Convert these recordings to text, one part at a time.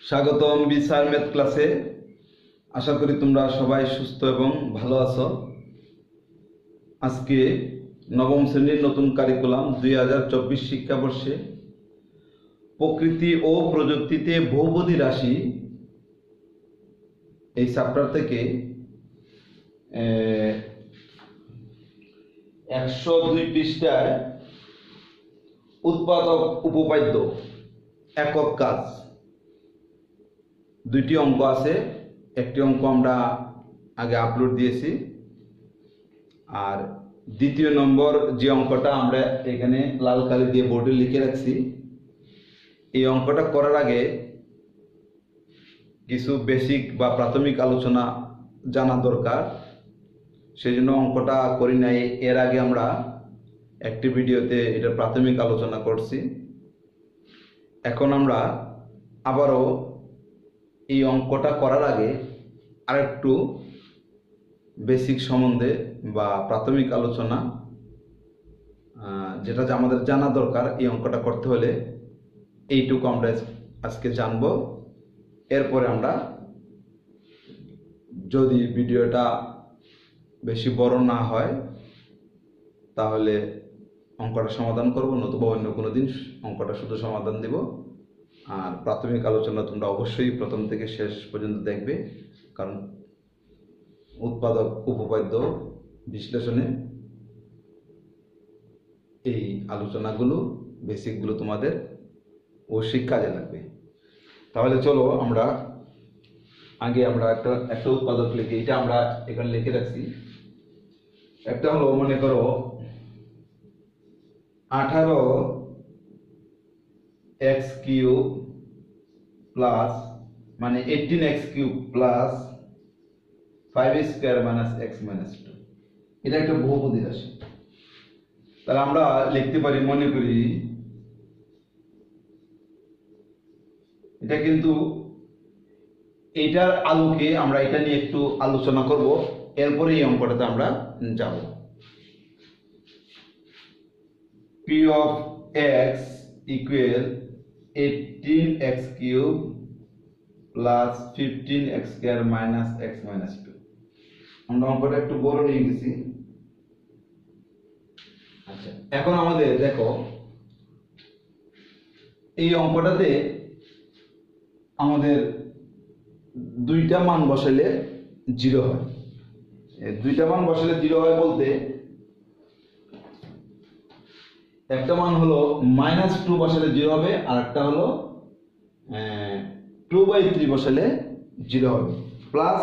স্বাগতম বিসার ম্যাথ ক্লাসে। আশা করি তোমরা সবাই সুস্থ এবং ভালো আছো। আজকে নবম শ্রেণীর নতুন কারিকুলাম 2024 শিক্ষাবর্ষে প্রকৃতি ও প্রযুক্তিতে বহুপদী রাশি এই চ্যাপ্টার থেকে 102 পৃষ্ঠায় উৎপাদক উপপাদ্য একক কাজ দুইটি অঙ্ক আছে। একটি অঙ্ক আমরা আগে আপলোড দিয়েছি, আর দ্বিতীয় নম্বর যে অঙ্কটা আমরা এখানে লাল কালি দিয়ে বোর্ডে লিখে রাখছি, এই অঙ্কটা করার আগে কিছু বেসিক বা প্রাথমিক আলোচনা জানা দরকার। সেই জন্য অঙ্কটা করি নাই। এর আগে আমরা একটি ভিডিওতে এটা প্রাথমিক আলোচনা করছি। এখন আমরা আবারও এই অঙ্কটা করার আগে আরেকটু বেসিক সম্বন্ধে বা প্রাথমিক আলোচনা, যেটা আমাদের জানা দরকার এই অঙ্কটা করতে হলে, এইটুকু আমরা আজকে জানবো। এরপরে আমরা যদি ভিডিওটা বেশি বড় না হয় তাহলে অঙ্কটা সমাধান করব, নতুবা অন্য কোনো দিন অঙ্কটা শুধু সমাধান দেব। আর প্রাথমিক আলোচনা তোমরা অবশ্যই প্রথম থেকে শেষ পর্যন্ত দেখবে, কারণ উৎপাদক উপপাদ্য বিশ্লেষণে এই আলোচনাগুলো বেসিকগুলো তোমাদের অবশ্যই কাজে লাগবে। তাহলে চলো আমরা আগে একটা উৎপাদক লিখি। এটা আমরা এখানে লিখে রাখছি। একটা হলো, মনে করো 18x কিউব প্লাস মানে 18x cube plus 5 square minus x minus 2, এটা একটা বহুপদী রাশি। তাহলে আমরা লিখতে পারি, মনে করি এটা কিন্তু এটার আলোকে আমরা এটা নিয়ে একটু আলোচনা করব, এরপরে এই অঙ্কটাতে আমরা যাব। p of x equal 18x cube plus 15x square minus x minus 2। আমরা অঙ্কটা একটু বড় নিয়ে গেছি। আচ্ছা, এখন আমাদের দেখো এই অঙ্কটাতে আমাদের দুইটা মান বসালে 0 হয়। দুইটা মান বসালে 0 হয় বলতে, একটা মান হলো -2 বসালে 0 হবে, আর একটা হলো 2/3 বসালে 0 হবে, প্লাস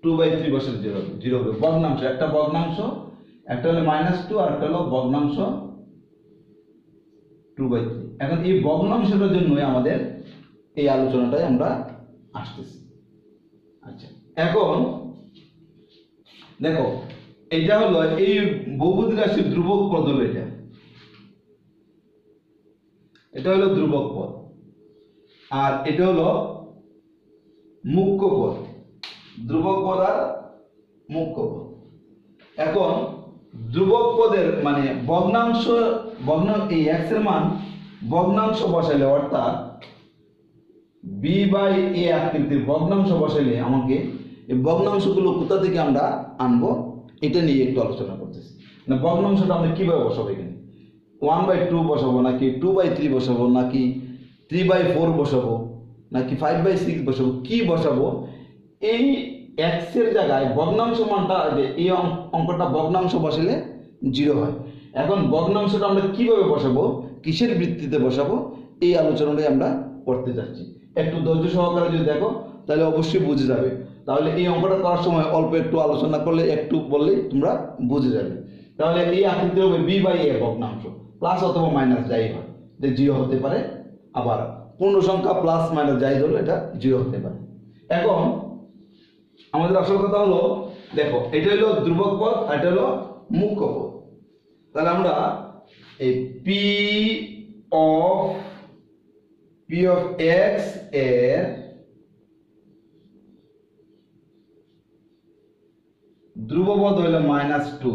2/3 বসালে 0 হবে। 0 হবে ভগ্নাংশ, একটা ভগ্নাংশ, একটা হলো -2 আর একটা হলো ভগ্নাংশ 2/3। এখন এই ভগ্নাংশটার জন্যই আমাদের এই আলোচনাটাই আমরা আসতেছি। আচ্ছা, এখন দেখো এটা হলো এই বহুপদী রাশির ধ্রুবক পদ হলো এটা হলো ধ্রুবক পদ, আর এটা হলো মুখ্য পদ। ধ্রুবক পদ আর মুখ্য পদ। এখন ধ্রুবক পদের মানে এই x এর মান ভগ্নাংশ বসালে, অর্থাৎ b/a আকৃতির ভগ্নাংশ বসালে আমাকে এই ভগ্নাংশগুলো কোথা থেকে আমরা আনবো এটা নিয়ে একটু আলোচনা করতেছি। না, ভগ্নাংশটা আমরা কিভাবে বসাবো? এখানে 1/2 বসাবো, নাকি 2/3 বসাবো, নাকি 3/4 বসাবো, নাকি 5/6 বসাবো, কি বসাবো? এই x এর জায়গায় ভগ্নাংশ মানটা, এই অঙ্কটা ভগ্নাংশ বসালে 0 হয়। এখন ভগ্নাংশটা আমরা কিভাবে বসাবো, কিসের ভিত্তিতে বসাবো, এই আলোচনাটাই আমরা করতে যাচ্ছি। একটু ধৈর্য সহকারে যদি দেখো তাহলে অবশ্যই বুঝে যাবে। তাহলে এই অঙ্কটা করার সময় অল্প একটু আলোচনা করলে, একটু বললেই তোমরা বুঝে যাবে। তাহলে এই আকৃতি হবে b/a ভগ্নাংশ, প্লাস অথবা মাইনাস যাই হয়, যে 0 হতে পারে, আবার পূর্ণ সংখ্যা প্লাস মাইনাস যাই হলে এটা 0 হতে পারে। এখন আমাদের আসল কথা হলো, দেখো এটা হলো ধ্রুবক পদ আর এটা হলো মুখ্য পদ। তাহলে আমরা এই p of x এর ধ্রুবপদ হলো -2,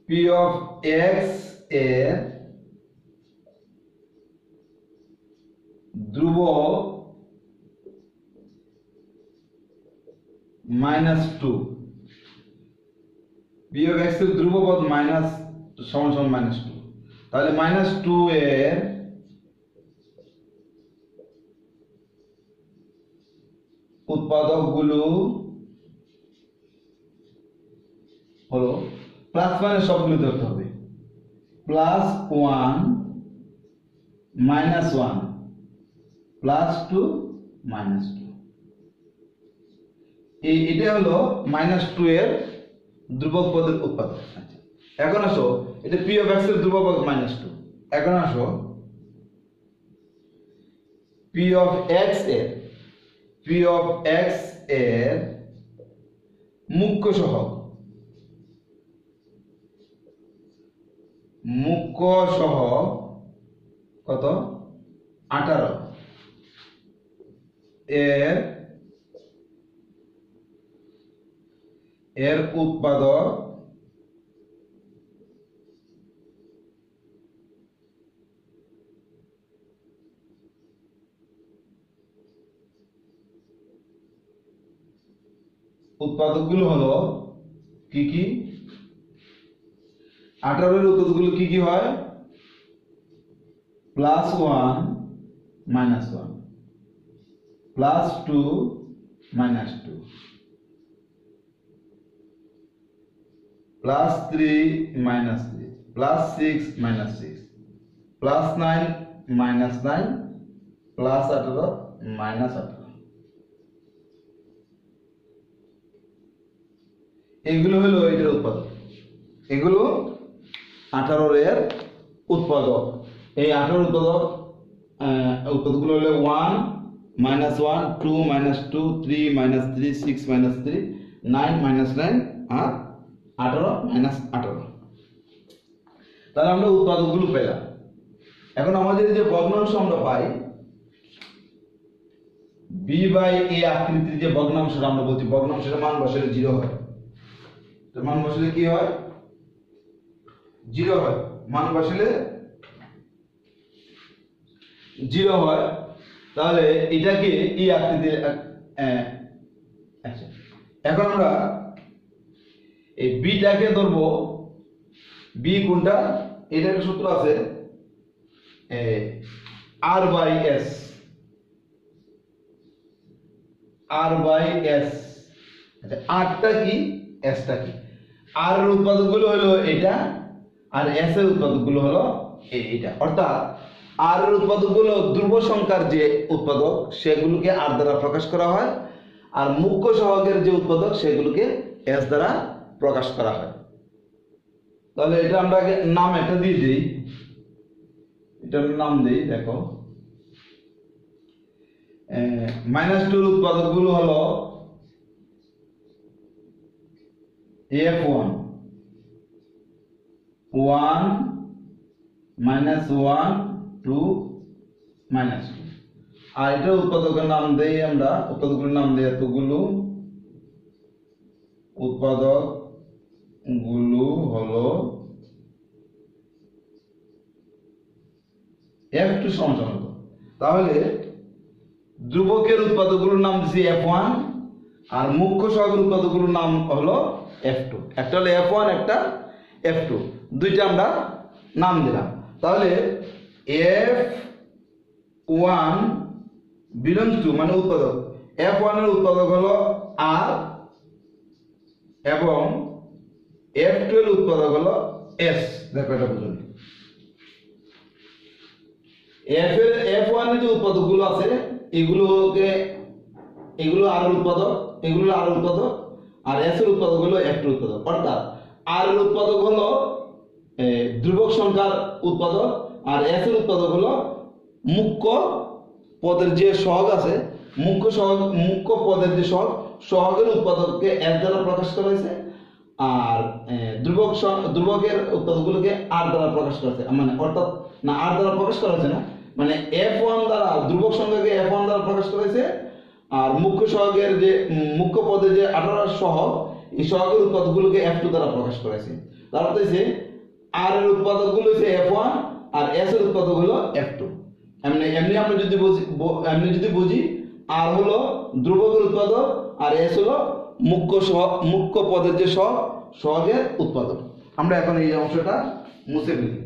পি অফ এক্স এর ধ্রুবক -2, পি অফ এক্স এর ধ্রুবপদ মাইনাস সমান সমান -2, তাহলে -2 এর উৎপাদকগুলো হলো প্লাস মাইনাস সবগুলো ধরতে হবে, +1 -1 +2 -2, এটা হলো -2 এর ধ্রুবক পদের উৎপাদক। আচ্ছা, এখন আসো এটা পি অফ এক্স এর ধ্রুবক -2, এখন আসো পি অফ এক্স এর মুখ্য সহগ কত? 18 এর উৎপাদক উৎপাদকগুলো হলো কি কি? 18 এর উৎপাদকগুলো কি কি হয়? +1 -1 +2 -2 +3 -3 +6 -6 +9 -9 +18 -18, এগুলো হলো এটার উৎপাদক। এগুলো 18 এর উৎপাদক। এই 18 উৎপাদকগুলো হলো 1 -1 2 -2 3 -3 6 -3 9 -9 আর 18 -18। তাহলে আমরা উৎপাদকগুলো পেলাম। এখন আমাদের যে ভগ্নাংশ আমরা পাই b/a আকৃতির যে ভগ্নাংশটা আমরা বলছি, ভগ্নাংশের মান বসালে 0 হয়। তো মান বসালে কি হয়? 0 হয়। মান বসালে 0 হয়। তাহলে এটাকে এই আকৃতির আচ্ছা, এখন আমরা এই বিটাকে ধরবো। বি কোনটা? এটার একটা সূত্র আছে r/s। আচ্ছা, rটা কি sটা কি? r এর উৎপাদকগুলো হলো এটা আর s এর উৎপাদকগুলো হলো এইটা। অর্থাৎ r এর উৎপাদকগুলো ধ্রুব সংখ্যার যে উৎপাদক সেগুলোকে r দ্বারা প্রকাশ করা হয়, আর মুখ্য সহগের যে উৎপাদক সেগুলোকে s দ্বারা প্রকাশ করা হয়। তাহলে এটা আমরা আগে নাম একটা দিয়ে দিই। এটার নাম দেই, দেখো -2 এর উৎপাদকগুলো হলো f1 1 -1 2 -2, আর এটা উৎপাদকের নাম দেই আমরা। উৎপাদকগুলোর নাম দেই এতগুলো। উৎপাদকগুলো হলো f2 সমান। তাহলে ধ্রুবকের উৎপাদকগুলোর নাম দিছি f1 আর মুখ্য সহগের উৎপাদকগুলোর নাম হলো f2। একটা হলো f1, একটা f2, দুইটা আমরা নাম দিলাম। তাহলে f1 belongs to মানে উৎপাদক, f1 এর উৎপাদক হলো r এবং f2 এর উৎপাদক হলো s। দেখো এটা বুঝুন, f1 এর যে উৎপাদকগুলো আছে এগুলো আর উৎপাদক, এগুলো আর উৎপাদক, আর s এর উৎপাদক হলো f2 উৎপাদক। অর্থাৎ r এর উৎপাদক হলো ধ্রুবক সংখ্যার উৎপাদক আর s এর উৎপাদক হলো মুখ্য পদের যে সহগ আছে, মুখ্য পদের যে সহগের উৎপাদককে s দ্বারা প্রকাশ করা হয়েছে, আর ধ্রুবকের উৎপাদকগুলোকে r দ্বারা প্রকাশ করা হয়েছে। মানে অর্থাৎ না, r দ্বারা প্রকাশ করা হয়েছে না, মানে f1 দ্বারা ধ্রুবক সংখ্যাকে f1 দ্বারা প্রকাশ করা হয়েছে, আর মুখ্য সহগের যে মুখ্য পদে যে 18 সহগ, এই সহগের উৎপাদকগুলোকে f2 দ্বারা প্রকাশ করা হয়েছে। তার অর্থ হচ্ছে আর এর উৎপাদক গুলো হচ্ছে F1 আর S এর উৎপাদক হলো F2। এমনি এমনি আমরা যদি বুঝি আর হলো ধ্রুবকের উৎপাদক আর S হলো মুখ্য পদের যে সহগের উৎপাদক। আমরা এখন এই অংশটা মুছে ফেলি।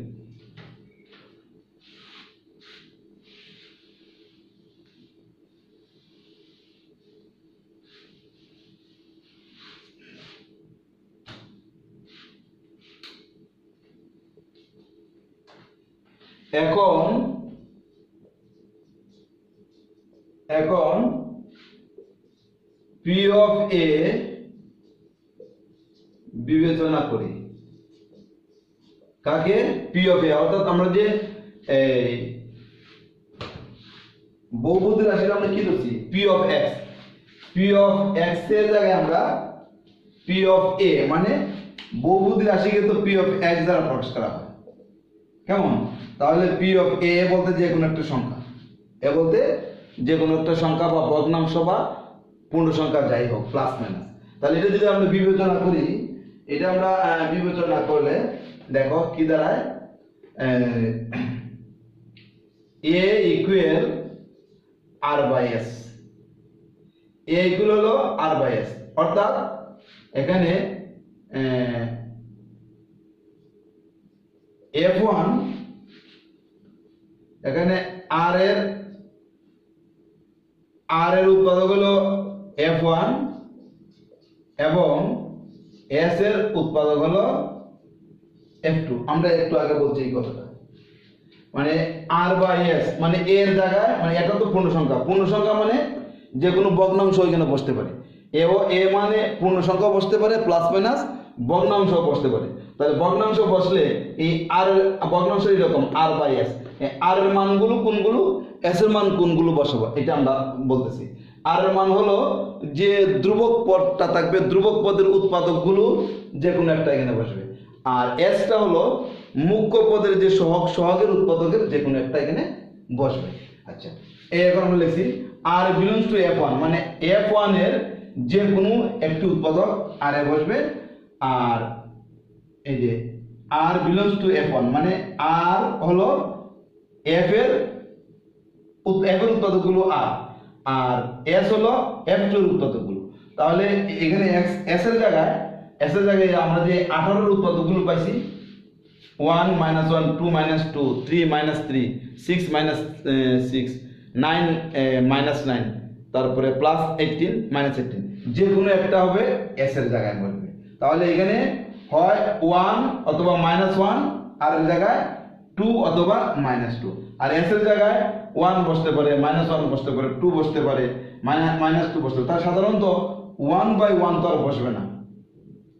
এখন P of A বিবেচনা করি কাকে? P of A, অর্থাৎ আমরা যে বহুপদী রাশিটা আমরা কি ধরছি? P of X। P of X এর জায়গায় আমরা P of A মানে বহুপদী রাশিকে তো P of X দ্বারা প্রকাশ করা হয়, কেমন? তাহলে P of A বলতে যে কোনো একটা সংখ্যা, এ বলতে যে কোনো একটা সংখ্যা বা ভগ্নাংশ বা পূর্ণ সংখ্যা যাই হোক প্লাস মাইনাস। তাহলে এটা যদি আমরা বিবেচনা করি, এটা আমরা বিবেচনা করলে দেখো কি দাঁড়ায়, A equal R by S। A equal হলো R বাই S, অর্থাৎ এখানে F1 এখানে R এর উৎপাদক হলো F1 এবং S এর উৎপাদক হলো F2। আমরা একটু আগে বলছি এই কথাটা, মানে R বাই S মানে এর জায়গায়, মানে এটা তো পূর্ণ সংখ্যা মানে যে কোনো ভগ্নাংশ এখানে বসতে পারে। এ মানে পূর্ণ সংখ্যা বসতে পারে প্লাস মাইনাস ভগ্নাংশ বসতে পারে। তাহলে ভগ্নাংশ বসলে এই আর ভগ্নাংশ এরকম R বাই S, আর এর মানগুলো কোনগুলো, S এর মান কোনগুলো বসাবো এটা আমরা বলতেছি। আর এর মান হলো যে ধ্রুবক পদটা থাকবে, ধ্রুবক পদের উৎপাদকগুলো যে কোনো একটা এখানে বসবে, আর S টা হলো মুখ্য পদের যে সহগের উৎপাদকের যে কোনো একটা এখানে বসবে। আচ্ছা, এখন আমরা লিখছি R বিলংস টু F1 মানে F1 এর যে কোনো একটি উৎপাদক আর এ বসবে, আর এই যে R বিলংস টু F1 মানে R হলো F এর উৎপাদকগুলো আর S হলো F2 এর উৎপাদকগুলো। তাহলে এখানে S এর জায়গায় আমরা যে 18 এর উৎপাদকগুলো পাইছি 1 - 1 2 - 2 3 - 3 6 - 6 9 - 9 তারপরে প্লাস 18 - 18 যে কোনো একটা হবে S এর জায়গায় বসবে। তাহলে এখানে হয় 1 অথবা -1 আর এর জায়গায় 2 অথবা -2, আর S এর জায়গায় 1 বসতে পারে, -1 বসতে পারে, 2 বসতে পারে, -2 বসতে পারে। তার সাধারণত 1/1 তো আর বসবে না,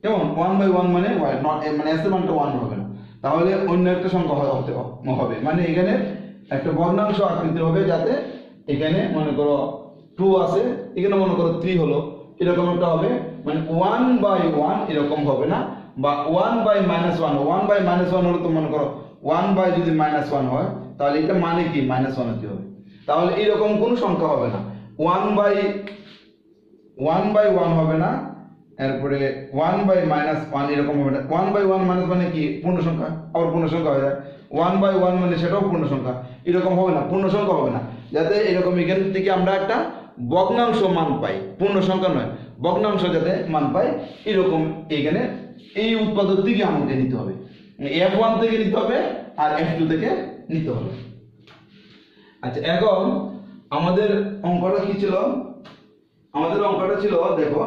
কেমন? 1/1 মানে মানে S এর মানটা 1 হবে না, তাহলে অন্য একটা সংখ্যা হবে, মানে এখানে একটা ভগ্নাংশ আকৃতি হবে, যাতে এখানে মনে করো 2 আছে, এখানে মনে করো 3 হলো, এরকম একটা হবে, মানে 1/1 এরকম হবে না, বা 1/-1 1/-1 হলে তো মনে করো 1 যদি -1 হয় তাহলে এটা মানে কি -1 হতে হবে, তাহলে এরকম কোনো সংখ্যা হবে না। 1/1 হবে না, এরপরে 1/-1 এরকম হবে না। 1/1 মানে কি পূর্ণ সংখ্যা, আবার পূর্ণ সংখ্যা হয়ে যায়। 1/1 মানে সেটাও পূর্ণ সংখ্যা, এরকম হবে না, পূর্ণ সংখ্যা হবে না। যাতে এরকম এখান থেকে আমরা একটা ভগ্নাংশ মান পাই, পূর্ণ সংখ্যা নয়, ভগ্নাংশ যাতে মান পাই, এরকম এখানে এই উৎপাদক থেকে আমাকে নিতে হবে, F1 থেকে নিতে হবে আর F2 থেকে নিতে হবে। আচ্ছা, এখন আমাদের অঙ্কটা কি ছিল? আমাদের অঙ্কটা ছিল, দেখো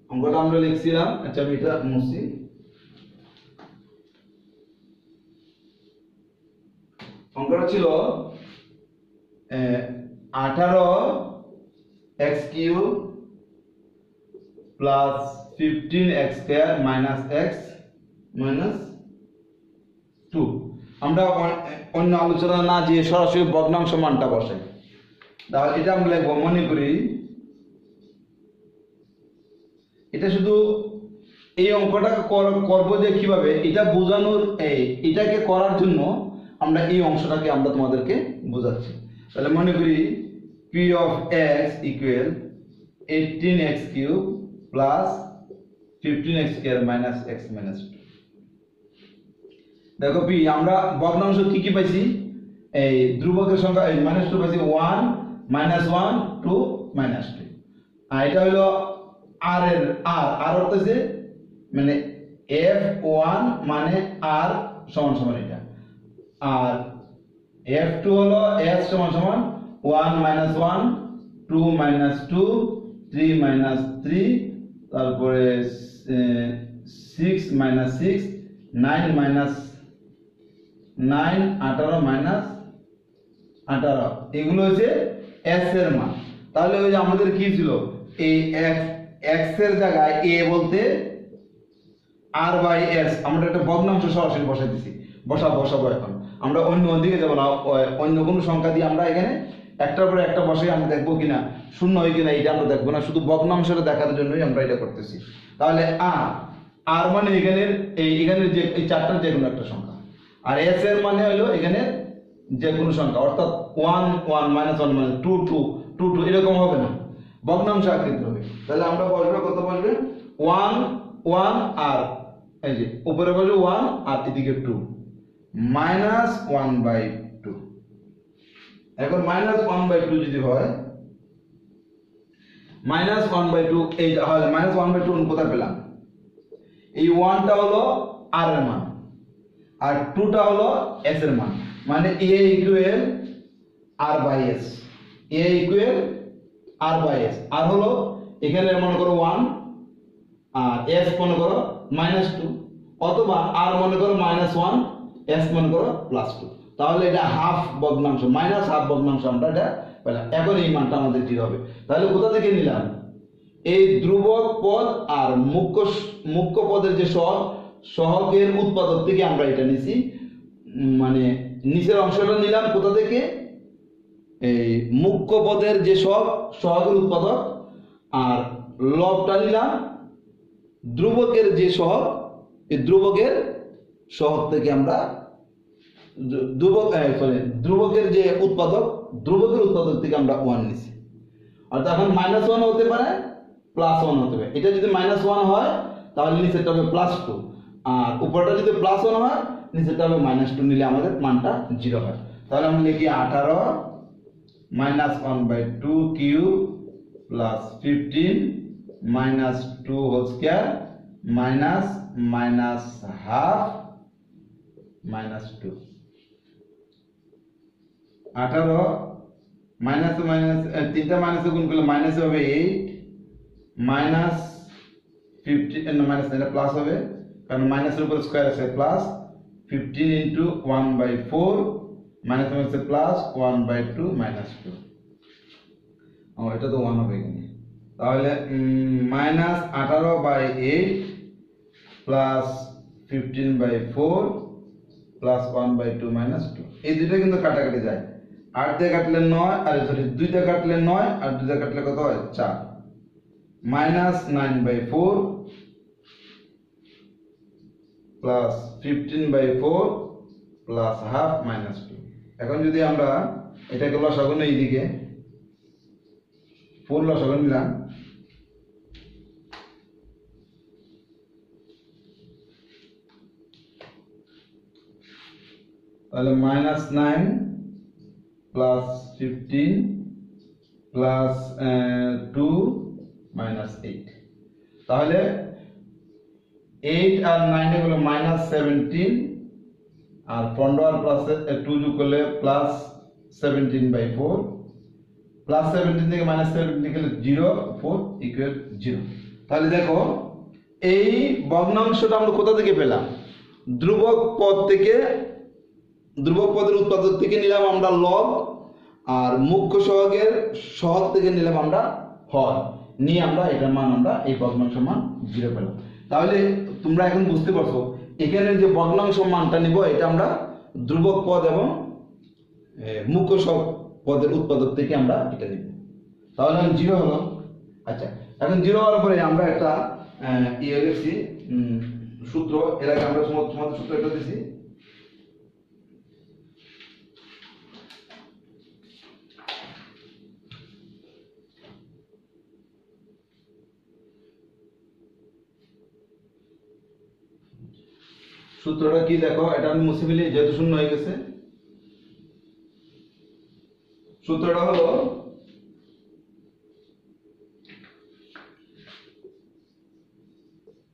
অঙ্কটা আমরা লিখছিলাম, আচ্ছা আমি এটা মুছি, অঙ্কটা ছিল 18x³ plus 15x² minus x minus 2। আমরা অন্য আলোচনা না যে সরাসরি ভগ্নাংশ মানটা বসে, তাহলে এটা আমরা লিখব, মনে করি এটা শুধু এই অঙ্কটা করব যে কিভাবে এটা বোঝানোর, এটাকে করার জন্য আমরা এই অংশটাকে আমরা তোমাদেরকে বোঝাচ্ছি। তাহলে মনে করি P of x equal 18x³ plus 15x² minus x minus 2। দেখো পি আমরা ভগ্নাংশ কি কি পাইছি, এই ধ্রুবকের সংখ্যা এই -2 পাইছি 1 -1 2 -2। আর এটা হলো r এর r অর্থ হচ্ছে মানে f1 মানে r সমান সমান এটা, আর f2 হলো s সমান সমান 1 -1 2 -2 3 -3, তারপরে 6 -6 9 -9 18 -18, এগুলো হচ্ছে s এর মান। তাহলে ওই যে আমাদের কি ছিল, এই x এর জায়গায় a বলতে r/s আমরা একটা ভগ্নাংশ সরাসরি বসাই দিছি, বসাবো। এখন আমরা অন্য দিকে যাব না, অন্য কোনো সংখ্যা দিয়ে আমরা এখানে একটার পরে একটা বসে আমরা দেখবো কিনা শূন্য হয় কিনা এটা আমরা দেখবো না, শুধু ভগ্নাংশটা দেখার জন্যই আমরা এটা করতেছি। তাহলে r মানে এখানের যে এই চারটার যে কোনো একটা সংখ্যা, আর s এর মানে হলো এখানে যে কোনো সংখ্যা, অর্থাৎ 1 1 -1 2 2 2 2 এরকম হবে না, ভগ্নাংশ আকৃতি হবে। তাহলে আমরা বসবে কত বসবে 1 1 আর এই যে উপরে বসবে 1 আর এদিকে 2 -1/2। এখন -1/2 যদি হয় -1/2, এই তাহলে -1/2 কোথায় পেলাম, এই 1টা হলো r এর মান আর 2টা হলো s এর মান, মানে a equal r/s, a equal r/s। আর হলো এখানে মনে করো 1 আর s মনে করো -2, অথবা r মনে করো -1 s মনে করো +2। তাহলে এটা হাফ ভগ্নাংশ, হাফ ভগ্নাংশ আমরা এটা পেলাম। এখন এই মানটা আমাদের কি হবে, তাহলে কোথা থেকে নিলাম, এই ধ্রুবক পদ আর মুখ্য পদের যে সহগের উৎপাদক থেকে আমরা এটা নিছি, মানে নিচের অংশটা নিলাম কোথা থেকে, এই মুখ্য পদের যে সহগের উৎপাদক, আর লবটা নিলাম ধ্রুবকের যে সহগ, এই ধ্রুবকের সহগ থেকে আমরা ধ্রুবকের যে উৎপাদক, ধ্রুবকের উৎপাদক থেকে আমরা 1 নিছি। অর্থাৎ এখন -1 হতে পারে +1 হতে পারে। এটা যদি -1 হয় তাহলে নিচেরটা হবে +2, আর উপরটা যদি +1 হয় নিচেরটা হবে -2, নিলে আমাদের মানটা 0 হয়। তাহলে আমরা লিখি 18 -1/2 cube plus 15 -2 whole square minus half -2। 18 minus তিনটা মাইনাসে গুণ করলে মাইনাস হবে 8 মাইনাস 15 মাইনাস এটা প্লাস হবে, কারণ মাইনাসের উপর স্কয়ার আছে, প্লাস 15 ইনটু 1/4 মাইনাস হচ্ছে প্লাস 1/2 -2। এটা তো 1 হবে এখানে। তাহলে -18/8 প্লাস 15/4 প্লাস 1/2 -2। এই দুটো কিন্তু কাটাকাটি যায়, 8 দিয়ে কাটলে 9, আর সরি 2 দিয়ে কাটলে 9 আর 2 দিয়ে কাটলে কত হয় 4, -9/4 প্লাস 15/4 প্লাস হাফ -2। এখন যদি আমরা এটাকে লসাগু নেই, এইদিকে 4 লসাগু নিলাম, তাহলে -9 প্লাস 15 প্লাস 2 -8। তাহলে 8 আর 9 হলো -17, আর 15 আর প্লাস 2 যোগ করলে প্লাস 17/4, প্লাস 17 থেকে -17 গেলে 0 4 ইকুয়াল 0। তাহলে দেখো এই ভগ্নাংশটা আমরা কোথা থেকে পেলাম, ধ্রুবক পদ থেকে, ধ্রুবক পদের উৎপাদক থেকে নিলাম আমরা লব, আর মুখ্য সহগের সহগ থেকে নিলাম আমরা হর, নিয়ে আমরা এটার মান আমরা এই ভগ্নাংশ মান 0 পেলাম। তাহলে তোমরা এখন বুঝতে পারছো এখানে যে ভগ্নাংশ মানটা নিব এটা আমরা ধ্রুবক পদ এবং মুখ্য সহগ পদের উৎপাদক থেকে আমরা এটা নিব। তাহলে 0 হলো। আচ্ছা, এখন 0 হওয়ার পরে আমরা একটা লিখছি সূত্র, এর আগে আমরা তোমাদের সূত্র একটা দিছি, সূত্রটা কি দেখো, এটা আমি মুছে ফেলি যেহেতু শূন্য হয়ে গেছে। সূত্রটা হলো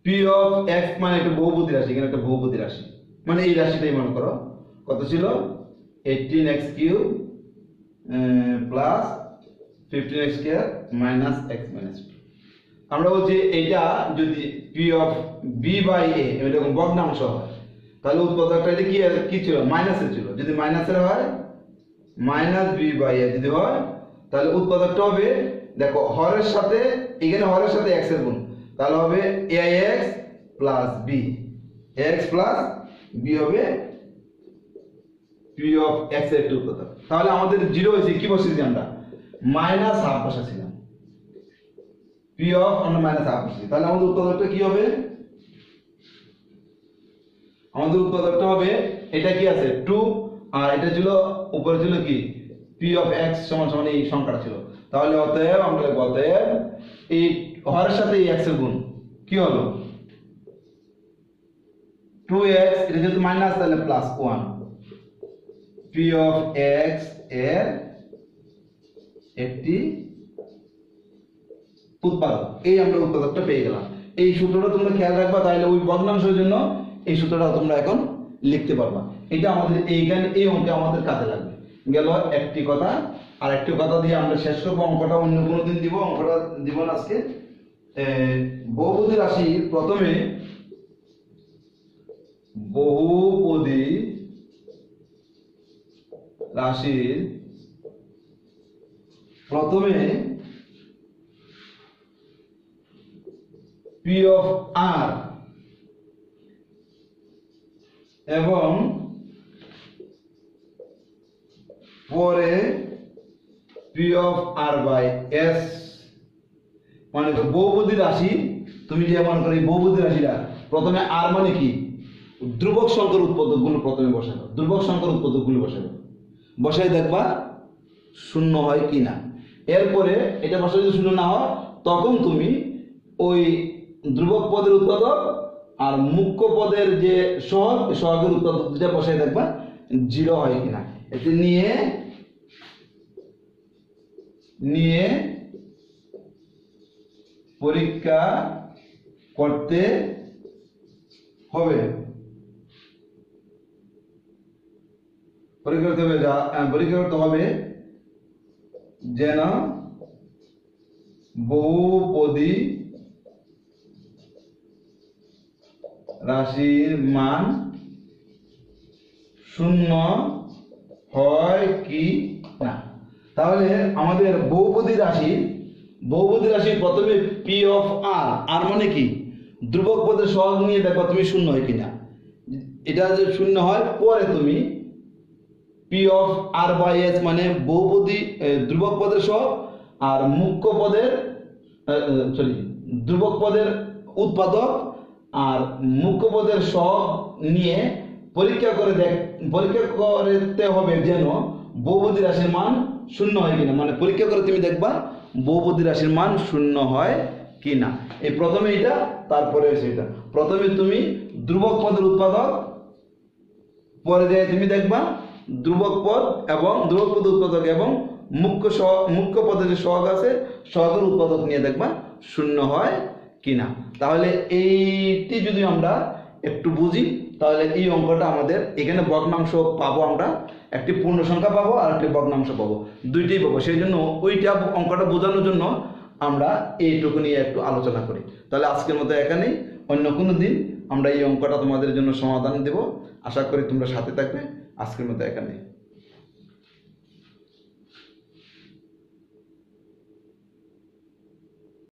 পি অফ এক্স মানে একটা বহুপদী রাশি, এখানে একটা বহুপদী রাশি, মানে এই রাশিটাই মনে করো কত ছিল 18x cube plus 15x square minus x minus 2। আমরা বলছি এটা যদি পি অফ বি বাই এ এরকম ভগ্নাংশ হয় তাহলে উৎপাদকটা এটা কি ছিল, মাইনাসের ছিল। যদি মাইনাসের হয় মাইনাস বি বাই এ যদি হয় তাহলে উৎপাদকটা হবে দেখো হরের সাথে, এখানে হরের সাথে x এর গুণ, তাহলে হবে ax plus B, ax plus B হবে পি অফ এক্স এর একটা উৎপাদক। তাহলে আমাদের জিরো হয়েছে, কি বসেছি আমরা মাইনাস হাফ বসাছিলাম, পি অফ আমরা মাইনাস হাফ বসেছি। তাহলে আমাদের উৎপাদকটা কি হবে, আমাদের উৎপাদকটা হবে এটা কি আছে 2 আর এটা ছিল উপরে ছিল কি পি অফ এক্স সমান সমান এই সংখ্যাটা ছিল। তাহলে অতএব আমরা লিখব অতএব এই হরের সাথে এই x এর গুণ কি হলো 2x, এটা যেহেতু মাইনাস তাহলে প্লাস 1 পি অফ এক্স এর একটি উৎপাদক। এই আমরা উৎপাদকটা পেয়ে গেলাম। এই সূত্রটা তোমরা খেয়াল রাখবা, তাহলে ওই ভগ্নাংশের জন্য এই সূত্রটা তোমরা এখন লিখতে পারবা। এটা আমাদের এইখানে এই অঙ্কে আমাদের কাজে লাগবে। গেল একটি কথা, আর একটি কথা দিয়ে আমরা শেষ করবো। অঙ্কটা অন্য কোনো দিন দিব, অঙ্কটা দিব না আজকে। বহুপদী রাশি, প্রথমে বহুপদী রাশির প্রথমে পি অফ আর এবং পরে P of R by S, মানে বহুপদী রাশি। তুমি যে মনে করো এই বহুপদী রাশিটা প্রথমে আর মানে কি ধ্রুবক সংখ্যার উৎপাদকগুলো প্রথমে বসাবে, ধ্রুবক সংখ্যার উৎপাদকগুলো বসাবে, বসাই দেখবা শূন্য হয় কি না। এরপরে এটা বসাই যদি শূন্য না হয় তখন তুমি ওই ধ্রুবক পদের উৎপাদক আর মুখ্য পদের যে সহগের উৎপাদক দুটা বসাই দেখবা জিরো হয় কিনা। এতে নিয়ে পরীক্ষা করতে হবে, পরীক্ষা করতে হবে যেন বহুপদী রাশির মান শূন্য হয় কি না। তাহলে আমাদের বহুপদী রাশির প্রথমে পি অফ আর মানে কি ধ্রুবক পদের সহগ নিয়ে দেখো তুমি শূন্য হয় কিনা। এটা যদি শূন্য হয় পরে তুমি P of R by S মানে বহুপদী ধ্রুবক পদের সহগ আর মুখ্য পদের ধ্রুবক পদের উৎপাদক আর মুখ্য পদের সহগ নিয়ে পরীক্ষা করতে হবে যেন বহুপদী রাশির মান শূন্য হয় কিনা। মানে পরীক্ষা করে তুমি দেখবা বহুপদী রাশির মান শূন্য হয় কিনা। এই প্রথমে এটা, তারপরে সেটা। প্রথমে তুমি ধ্রুবক পদের উৎপাদক, পরে যায় তুমি দেখবা ধ্রুবক পদ উৎপাদক এবং মুখ্য পদের যে সহগ আছে সহগের উৎপাদক নিয়ে দেখবা শূন্য হয় কিনা। তাহলে এইটি যদি আমরা একটু বুঝি তাহলে এই অঙ্কটা আমাদের এখানে ভগ্নাংশ পাবো, আমরা একটি পূর্ণ সংখ্যা পাবো আর একটি ভগ্নাংশ পাবো, দুইটাই পাবো। সেই জন্য ওইটা অঙ্কটা বোঝানোর জন্য আমরা এইটুকু নিয়ে একটু আলোচনা করি। তাহলে আজকের মতো এখানেই, অন্য কোনো দিন আমরা এই অঙ্কটা তোমাদের জন্য সমাধান দেব। আশা করি তোমরা সাথে থাকবে। আজকের মতো এখানেই।